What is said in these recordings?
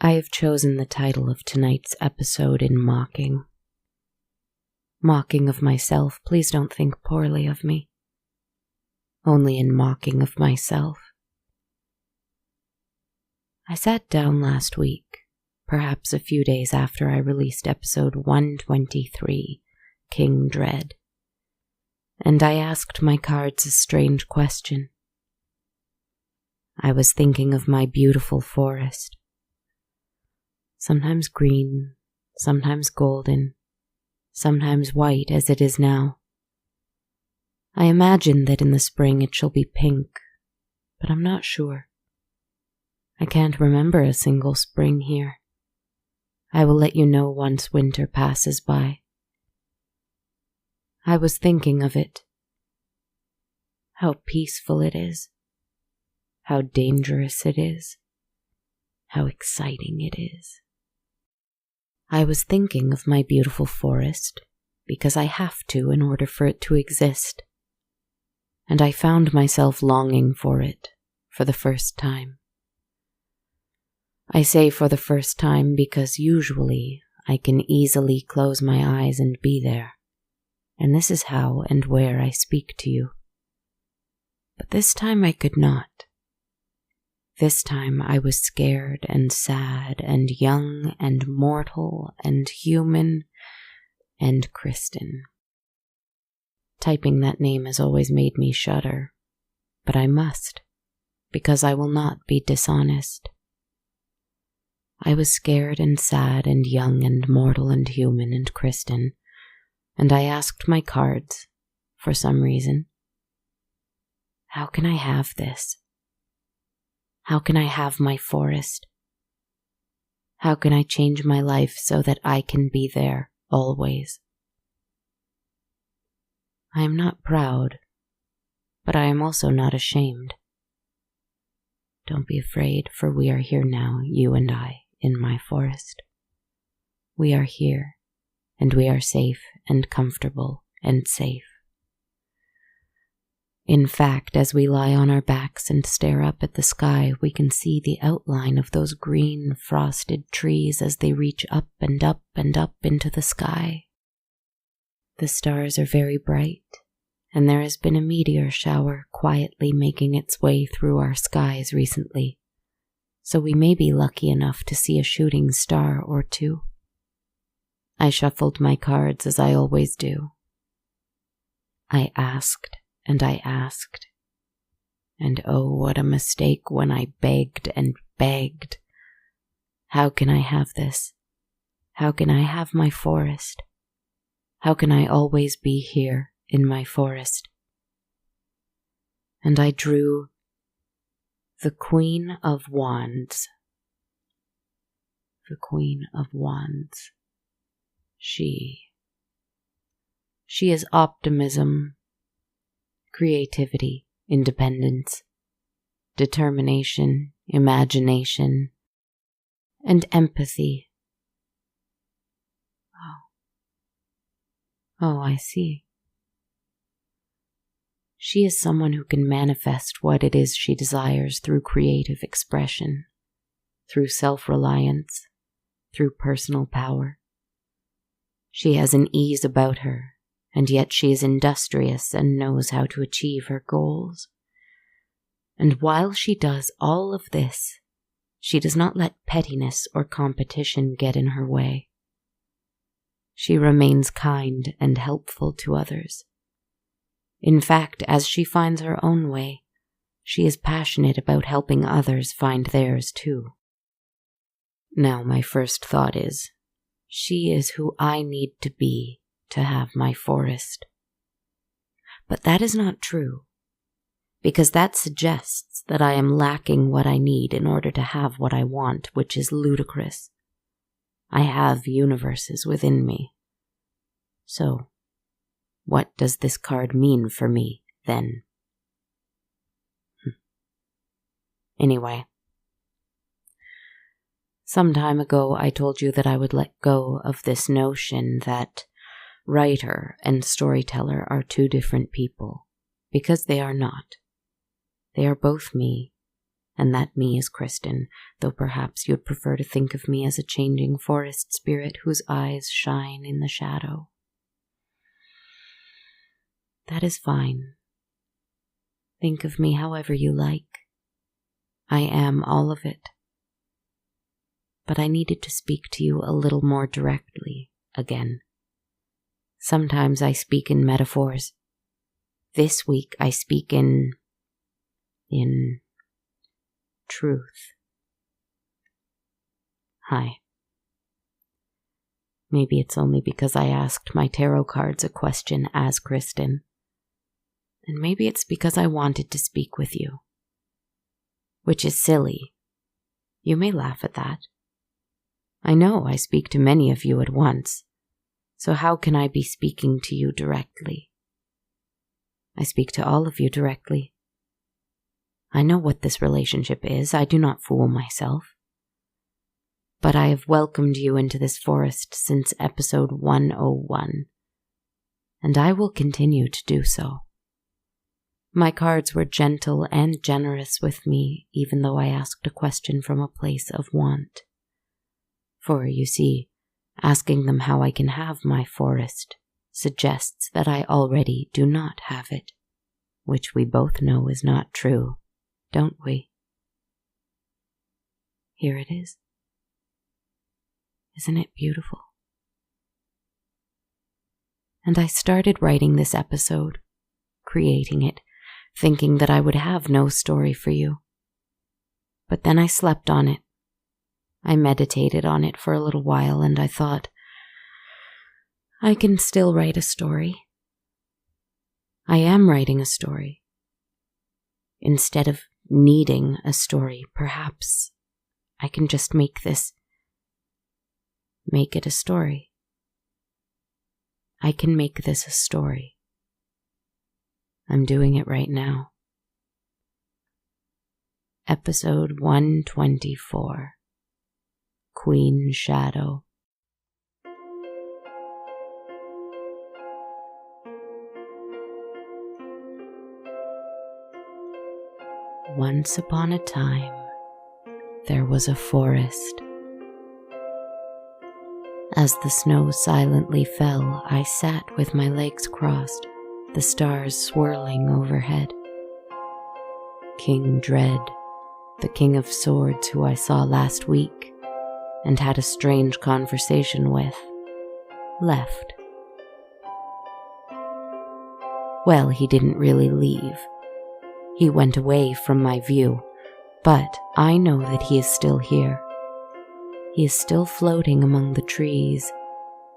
I have chosen the title of tonight's episode in mocking. Mocking of myself, please don't think poorly of me. Only in mocking of myself. I sat down last week, perhaps a few days after I released episode 123, King Dread, and I asked my cards a strange question. I was thinking of my beautiful forest. Sometimes green, sometimes golden, sometimes white as it is now. I imagine that in the spring it shall be pink, but I'm not sure. I can't remember a single spring here. I will let you know once winter passes by. I was thinking of it. How peaceful it is. How dangerous it is. How exciting it is. I was thinking of my beautiful forest because I have to in order for it to exist. And I found myself longing for it for the first time. I say for the first time because usually I can easily close my eyes and be there, and this is how and where I speak to you. But this time I could not. This time I was scared and sad and young and mortal and human and Kristen. Typing that name has always made me shudder, but I must, because I will not be dishonest. I was scared and sad and young and mortal and human and Kristen, and I asked my cards, for some reason, how can I have this? How can I have my forest? How can I change my life so that I can be there always? I am not proud, but I am also not ashamed. Don't be afraid, for we are here now, you and I, in my forest. We are here, and we are safe and comfortable and safe. In fact, as we lie on our backs and stare up at the sky, we can see the outline of those green, frosted trees as they reach up and up and up into the sky. The stars are very bright, and there has been a meteor shower quietly making its way through our skies recently, so we may be lucky enough to see a shooting star or two. I shuffled my cards as I always do. I asked, and I asked, and oh, what a mistake when I begged and begged. How can I have this? How can I have my forest? How can I always be here in my forest? And I drew the Queen of Wands. The Queen of Wands. She is optimism, creativity, independence, determination, imagination, and empathy. Oh, I see. She is someone who can manifest what it is she desires through creative expression, through self-reliance, through personal power. She has an ease about her, and yet she is industrious and knows how to achieve her goals. And while she does all of this, she does not let pettiness or competition get in her way. She remains kind and helpful to others. In fact, as she finds her own way, she is passionate about helping others find theirs too. Now, my first thought is, she is who I need to be to have my forest. But that is not true, because that suggests that I am lacking what I need in order to have what I want, which is ludicrous. I have universes within me. So, what does this card mean for me, then? Anyway, some time ago I told you that I would let go of this notion that writer and storyteller are two different people, because they are not. They are both me, and that me is Kristen, though perhaps you'd prefer to think of me as a changing forest spirit whose eyes shine in the shadow. That is fine. Think of me however you like. I am all of it. But I needed to speak to you a little more directly again. Sometimes I speak in metaphors. This week I speak in truth. Hi. Maybe it's only because I asked my tarot cards a question as Kristen. And maybe it's because I wanted to speak with you. Which is silly. You may laugh at that. I know I speak to many of you at once, so how can I be speaking to you directly? I speak to all of you directly. I know what this relationship is, I do not fool myself. But I have welcomed you into this forest since episode 101, and I will continue to do so. My cards were gentle and generous with me, even though I asked a question from a place of want. For, you see, asking them how I can have my forest suggests that I already do not have it, which we both know is not true, don't we? Here it is. Isn't it beautiful? And I started writing this episode, creating it, thinking that I would have no story for you. But then I slept on it. I meditated on it for a little while, and I thought, I can still write a story. I am writing a story. Instead of needing a story, perhaps I can just make it a story. I can make this a story. I'm doing it right now. Episode 124, Queen Shadow. Once upon a time, there was a forest. As the snow silently fell, I sat with my legs crossed, the stars swirling overhead. King Dread, the King of Swords who I saw last week and had a strange conversation with, left. Well, he didn't really leave. He went away from my view, but I know that he is still here. He is still floating among the trees,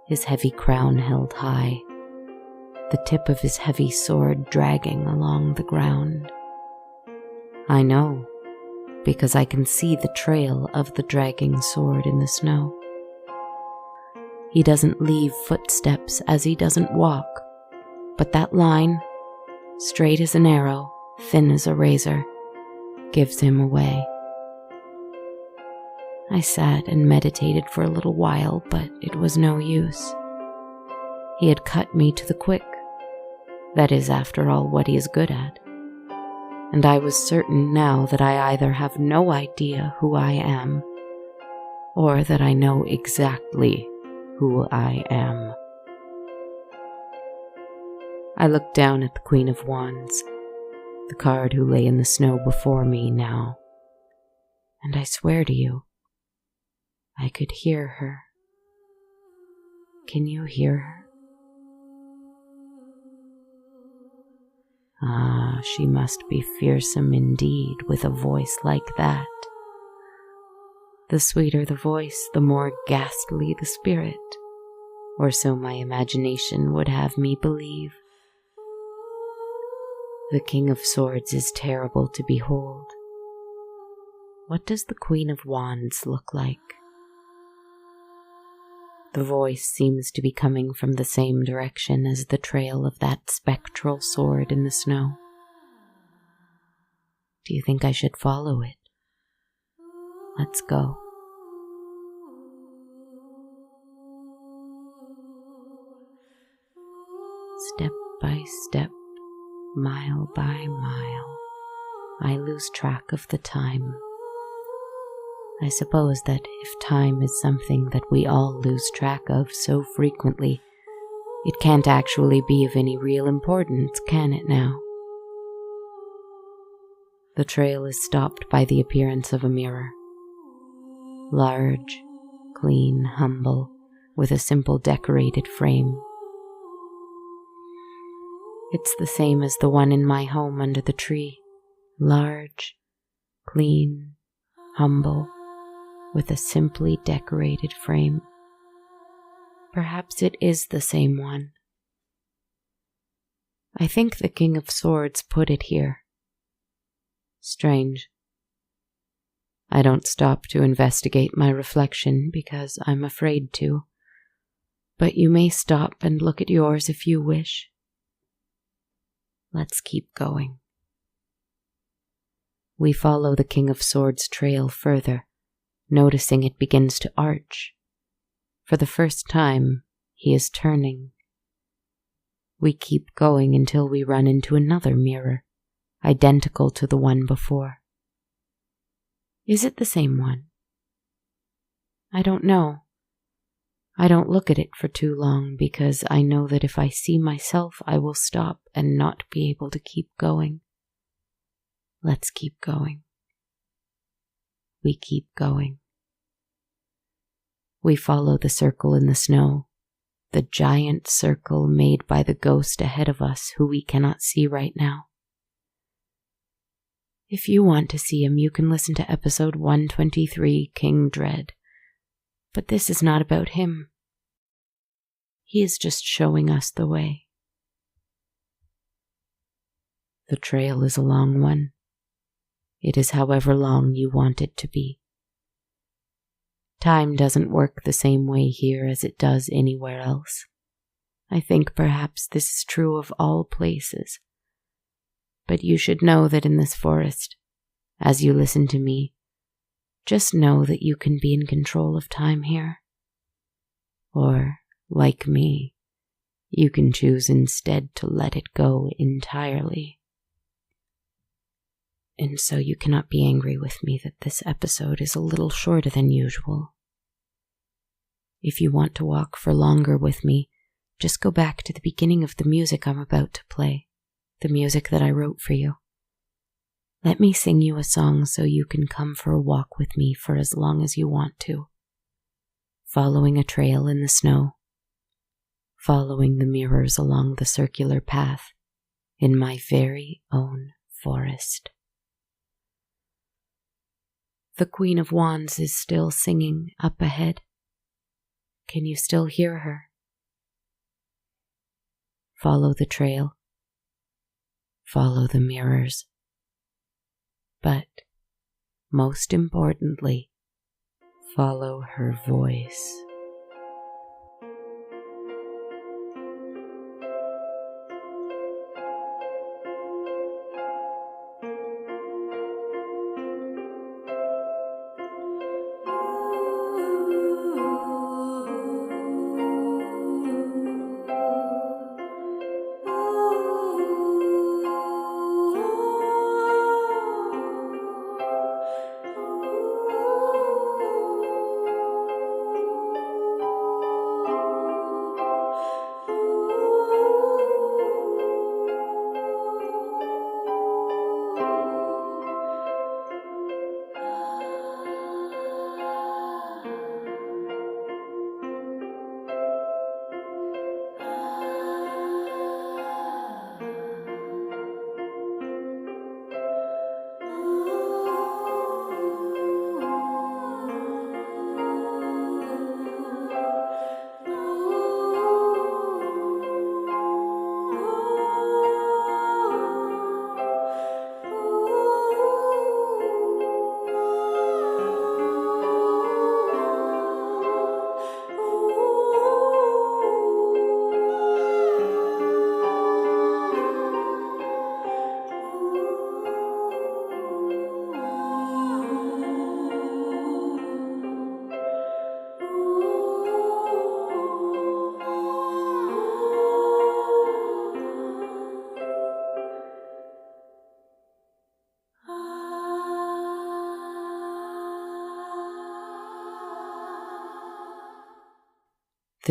his heavy crown held high, the tip of his heavy sword dragging along the ground. I know, because I can see the trail of the dragging sword in the snow. He doesn't leave footsteps as he doesn't walk, but that line, straight as an arrow, thin as a razor, gives him away. I sat and meditated for a little while, but it was no use. He had cut me to the quick. That is, after all, what he is good at. And I was certain now that I either have no idea who I am, or that I know exactly who I am. I looked down at the Queen of Wands, the card who lay in the snow before me now, and I swear to you, I could hear her. Can you hear her? Ah, she must be fearsome indeed with a voice like that. The sweeter the voice, the more ghastly the spirit, or so my imagination would have me believe. The King of Swords is terrible to behold. What does the Queen of Wands look like? The voice seems to be coming from the same direction as the trail of that spectral sword in the snow. Do you think I should follow it? Let's go. Step by step, mile by mile, I lose track of the time. I suppose that if time is something that we all lose track of so frequently, it can't actually be of any real importance, can it now? The trail is stopped by the appearance of a mirror. Large, clean, humble, with a simple decorated frame. It's the same as the one in my home under the tree. Large, clean, humble, with a simply decorated frame. Perhaps it is the same one. I think the King of Swords put it here. Strange. I don't stop to investigate my reflection because I'm afraid to, but you may stop and look at yours if you wish. Let's keep going. We follow the King of Swords trail further, noticing it begins to arch. For the first time, he is turning. We keep going until we run into another mirror, identical to the one before. Is it the same one? I don't know. I don't look at it for too long because I know that if I see myself, I will stop and not be able to keep going. Let's keep going. We keep going. We follow the circle in the snow, the giant circle made by the ghost ahead of us who we cannot see right now. If you want to see him, you can listen to episode 123, King Dread. But this is not about him. He is just showing us the way. The trail is a long one. It is however long you want it to be. Time doesn't work the same way here as it does anywhere else. I think perhaps this is true of all places. But you should know that in this forest, as you listen to me, just know that you can be in control of time here. Or, like me, you can choose instead to let it go entirely. And so you cannot be angry with me that this episode is a little shorter than usual. If you want to walk for longer with me, just go back to the beginning of the music I'm about to play, the music that I wrote for you. Let me sing you a song so you can come for a walk with me for as long as you want to, following a trail in the snow, following the mirrors along the circular path in my very own forest. The Queen of Wands is still singing up ahead. Can you still hear her? Follow the trail. Follow the mirrors. But, most importantly, follow her voice.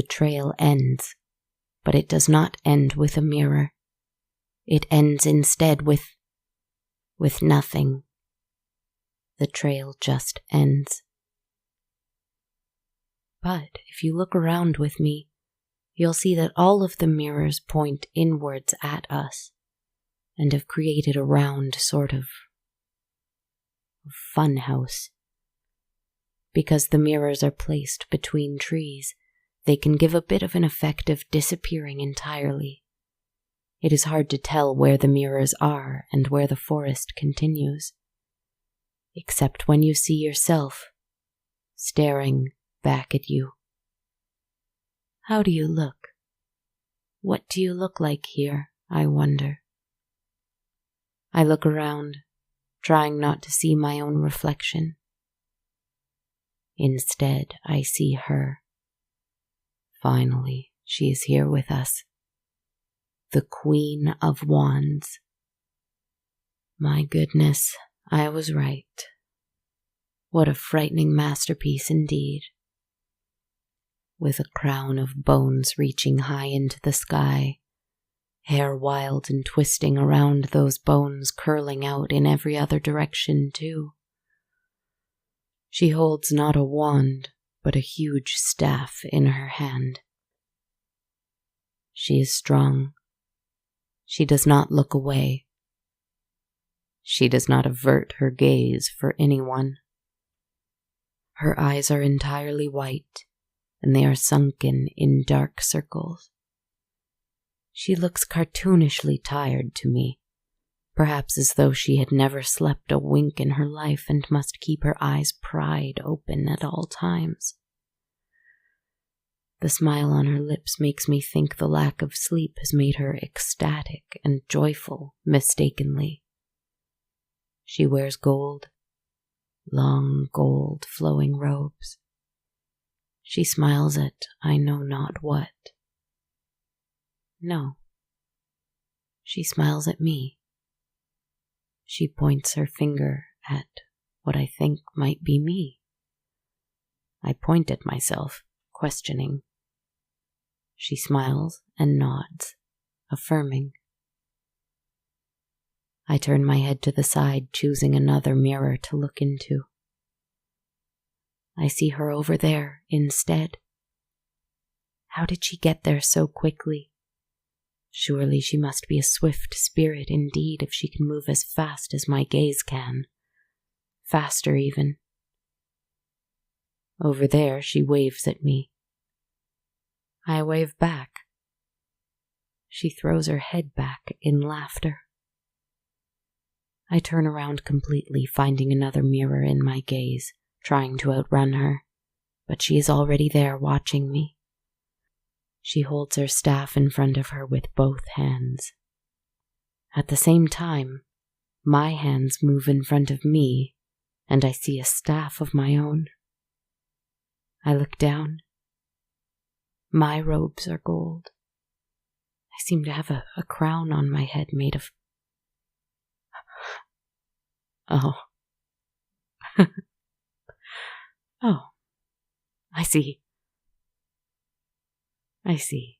The trail ends, but it does not end with a mirror. It ends instead with nothing. The trail just ends. But if you look around with me, you'll see that all of the mirrors point inwards at us and have created a round sort of fun house. Because the mirrors are placed between trees, they can give a bit of an effect of disappearing entirely. It is hard to tell where the mirrors are and where the forest continues, except when you see yourself staring back at you. How do you look? What do you look like here, I wonder? I look around, trying not to see my own reflection. Instead, I see her. Finally, she is here with us. The Queen of Wands. My goodness, I was right. What a frightening masterpiece indeed. With a crown of bones reaching high into the sky, hair wild and twisting around those bones, curling out in every other direction too. She holds not a wand, but a huge staff in her hand. She is strong. She does not look away. She does not avert her gaze for anyone. Her eyes are entirely white, and they are sunken in dark circles. She looks cartoonishly tired to me, perhaps as though she had never slept a wink in her life and must keep her eyes pried open at all times. The smile on her lips makes me think the lack of sleep has made her ecstatic and joyful mistakenly. She wears gold, long gold flowing robes. She smiles at I know not what. No, she smiles at me. She points her finger at what I think might be me. I point at myself, questioning. She smiles and nods, affirming. I turn my head to the side, choosing another mirror to look into. I see her over there instead. How did she get there so quickly? Surely she must be a swift spirit indeed if she can move as fast as my gaze can. Faster even. Over there she waves at me. I wave back. She throws her head back in laughter. I turn around completely, finding another mirror in my gaze, trying to outrun her, but she is already there watching me. She holds her staff in front of her with both hands. At the same time, my hands move in front of me, and I see a staff of my own. I look down. My robes are gold. I seem to have a crown on my head made of... Oh. Oh. I see. I see.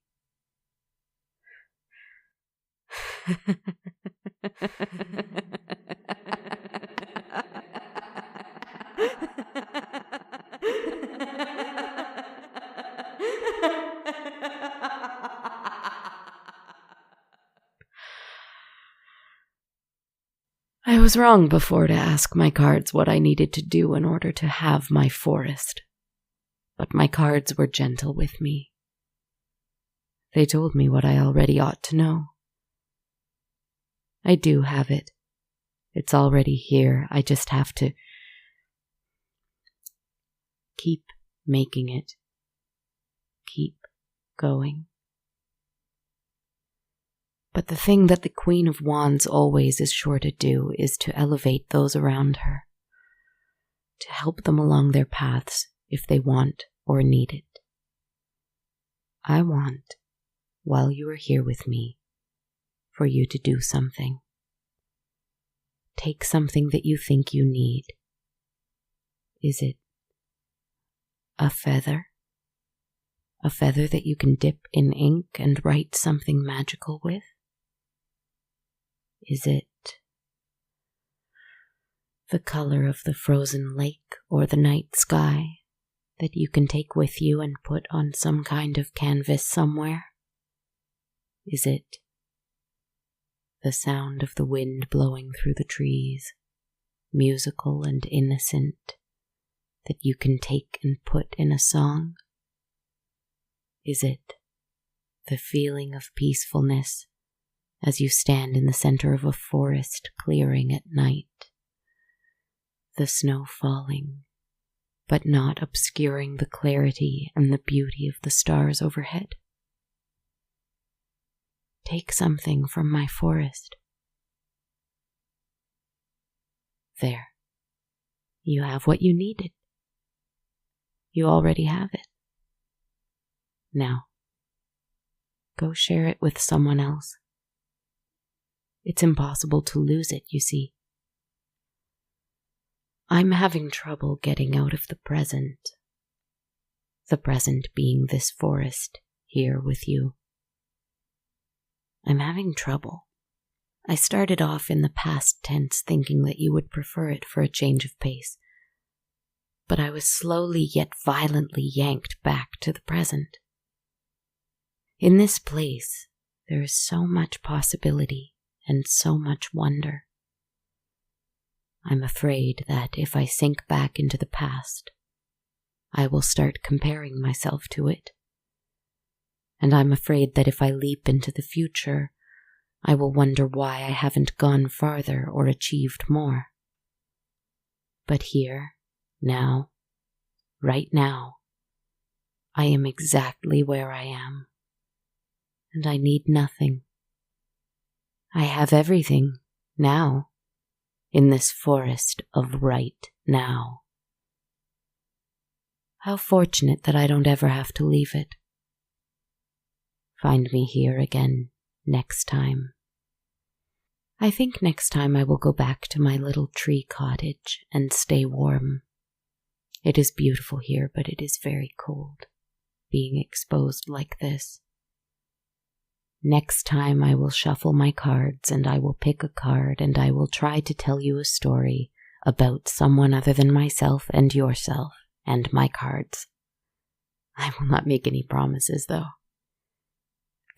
I was wrong before to ask my cards what I needed to do in order to have my forest, but my cards were gentle with me. They told me what I already ought to know. I do have it. It's already here. I just have to keep making it. Keep going. But the thing that the Queen of Wands always is sure to do is to elevate those around her, to help them along their paths if they want or need it. I want, while you are here with me, for you to do something. Take something that you think you need. Is it a feather? A feather that you can dip in ink and write something magical with? Is it the color of the frozen lake or the night sky that you can take with you and put on some kind of canvas somewhere? Is it the sound of the wind blowing through the trees, musical and innocent, that you can take and put in a song? Is it the feeling of peacefulness as you stand in the center of a forest clearing at night? The snow falling, but not obscuring the clarity and the beauty of the stars overhead. Take something from my forest. There. You have what you needed. You already have it. Now, go share it with someone else. It's impossible to lose it, you see. I'm having trouble getting out of the present being this forest here with you. I'm having trouble. I started off in the past tense thinking that you would prefer it for a change of pace, but I was slowly yet violently yanked back to the present. In this place, there is so much possibility and so much wonder. I'm afraid that if I sink back into the past, I will start comparing myself to it. And I'm afraid that if I leap into the future, I will wonder why I haven't gone farther or achieved more. But here, now, right now, I am exactly where I am. And I need nothing. I have everything now, in this forest of right now. How fortunate that I don't ever have to leave it. Find me here again next time. I think next time I will go back to my little tree cottage and stay warm. It is beautiful here, but it is very cold, being exposed like this. Next time I will shuffle my cards and I will pick a card and I will try to tell you a story about someone other than myself and yourself and my cards. I will not make any promises though.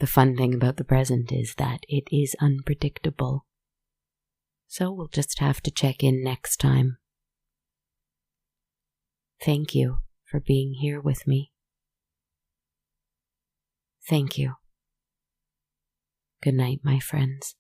The fun thing about the present is that it is unpredictable. So we'll just have to check in next time. Thank you for being here with me. Thank you. Good night, my friends.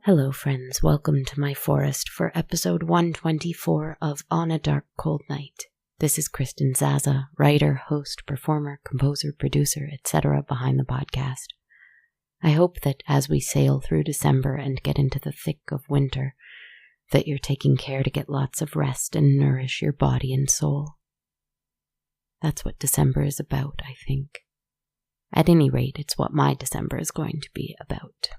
Hello friends, welcome to my forest for episode 124 of On a Dark Cold Night. This is Kristen Zaza, writer, host, performer, composer, producer, etc. behind the podcast. I hope that as we sail through December and get into the thick of winter, that you're taking care to get lots of rest and nourish your body and soul. That's what December is about, I think. At any rate, it's what my December is going to be about.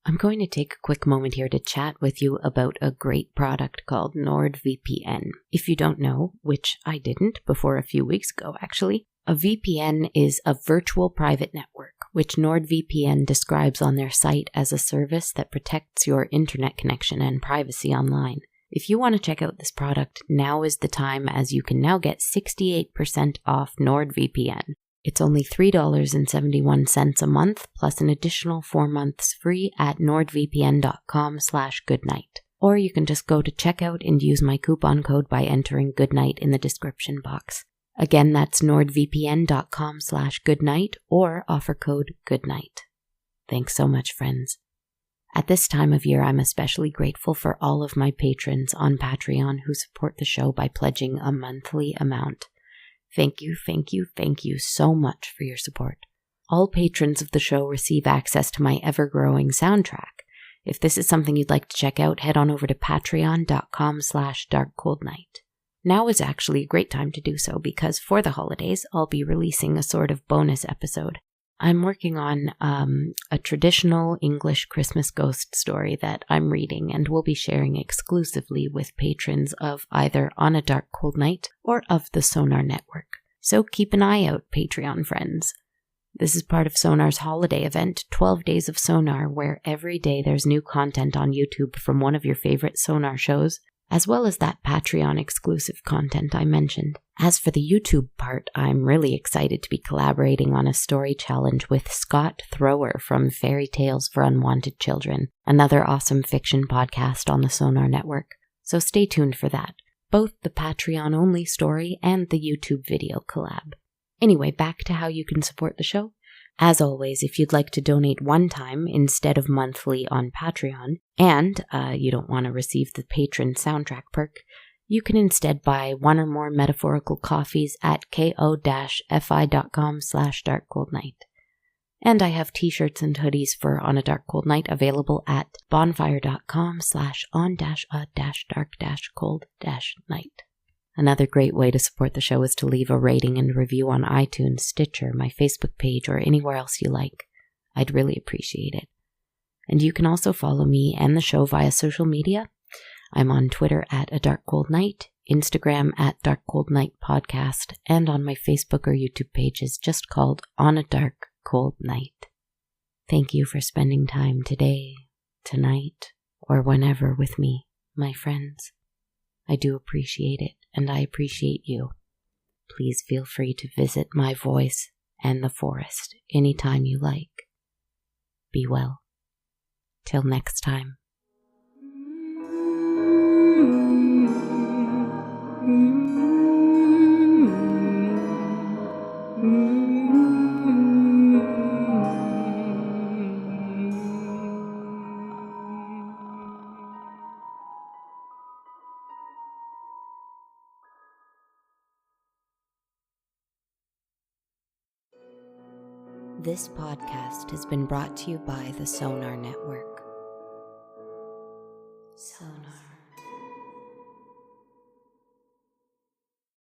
I'm going to take a quick moment here to chat with you about a great product called NordVPN. If you don't know, which I didn't before a few weeks ago actually, a VPN is a virtual private network, which NordVPN describes on their site as a service that protects your internet connection and privacy online. If you want to check out this product, now is the time, as you can now get 68% off NordVPN. It's only $3.71 a month, plus an additional 4 months free at nordvpn.com/goodnight. Or you can just go to checkout and use my coupon code by entering goodnight in the description box. Again, that's nordvpn.com/goodnight or offer code goodnight. Thanks so much, friends. At this time of year, I'm especially grateful for all of my patrons on Patreon who support the show by pledging a monthly amount. Thank you so much for your support. All patrons of the show receive access to my ever-growing soundtrack. If this is something you'd like to check out, head on over to patreon.com/darkcoldnight. Now is actually a great time to do so because for the holidays, I'll be releasing a sort of bonus episode. I'm working on a traditional English Christmas ghost story that I'm reading and will be sharing exclusively with patrons of either On a Dark Cold Night or of the Sonar Network. So keep an eye out, Patreon friends. This is part of Sonar's holiday event, 12 Days of Sonar, where every day there's new content on YouTube from one of your favorite Sonar shows, as well as that Patreon-exclusive content I mentioned. As for the YouTube part, I'm really excited to be collaborating on a story challenge with Scott Thrower from Fairy Tales for Unwanted Children, another awesome fiction podcast on the Sonar Network. So stay tuned for that, both the Patreon-only story and the YouTube video collab. Anyway, back to how you can support the show. As always, if you'd like to donate one time instead of monthly on Patreon, and you don't want to receive the patron soundtrack perk, you can instead buy one or more metaphorical coffees at ko-fi.com/darkcoldnight. And I have t-shirts and hoodies for On a Dark Cold Night available at bonfire.com/on-a-dark-cold-night. Another great way to support the show is to leave a rating and review on iTunes, Stitcher, my Facebook page, or anywhere else you like. I'd really appreciate it. And you can also follow me and the show via social media. I'm on Twitter at A Dark Cold Night, Instagram at Dark Cold Night Podcast, and on my Facebook or YouTube pages just called On a Dark Cold Night. Thank you for spending time today, tonight, or whenever with me, my friends. I do appreciate it, and I appreciate you. Please feel free to visit my voice and the forest anytime you like. Be well. Till next time. This podcast has been brought to you by the Sonar Network. Sonar.